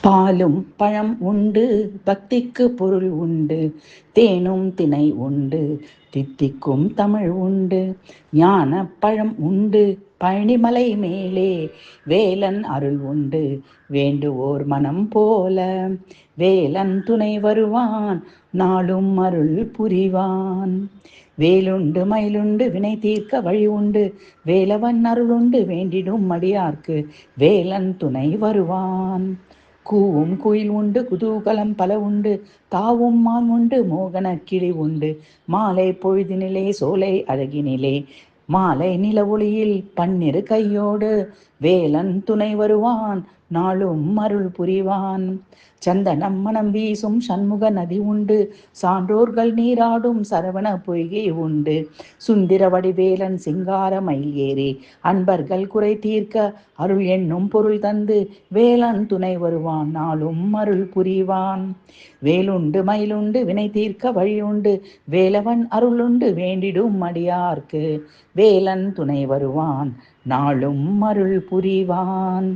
பாலும் பழம் உண்டு, பக்திக்கு பொருள் உண்டு, தேனும் தினை உண்டு, தித்திக்கும் தமிழ் உண்டு. ஞானப் பழம் உண்டு, பழனிமலை மேலே, வேலன் அருள் உண்டு, வேண்டுவோர் மனம் போல. வேலன் துணை வருவான், நாளும் அருள் புரிவான். வேலுண்டு மயிலுண்டு, வினை தீர்க்க வழி உண்டு, வேலவன் அருளுண்டு, வேண்டிடும் அடியார்க்கு வேலன் துணை வருவான். கூவும் குயில் உண்டு, குதூகலம் பல உண்டு, தாவும் மான் உண்டு, மோகன கிளி உண்டு, மாலை பொழுதினிலே சோலை அழகினிலே, மாலை நில ஒளியில் பன்னிரு கையோடு, வேலன் துணை வருவான், நாளும் அருள் புரிவான். சந்தனம் மனம் வீசும் சண்முக நதி உண்டு, சான்றோர்கள் நீராடும் சரவண பொய்கை உண்டு, சுந்திர வடிவேலன் சிங்கார மயில் ஏறி அன்பர்கள் குறை தீர்க்க அருள் என்னும் பொருள் தந்து, வேலன் துணை வருவான், நாளும் அருள் புரிவான். வேலுண்டு மயிலுண்டு, வினை தீர்க்க வழியுண்டு, வேலவன் அருளுண்டு, வேண்டிடும் அடியார்க்கு வேலன் துணை வருவான், நாளும் அருள் புரிவான்.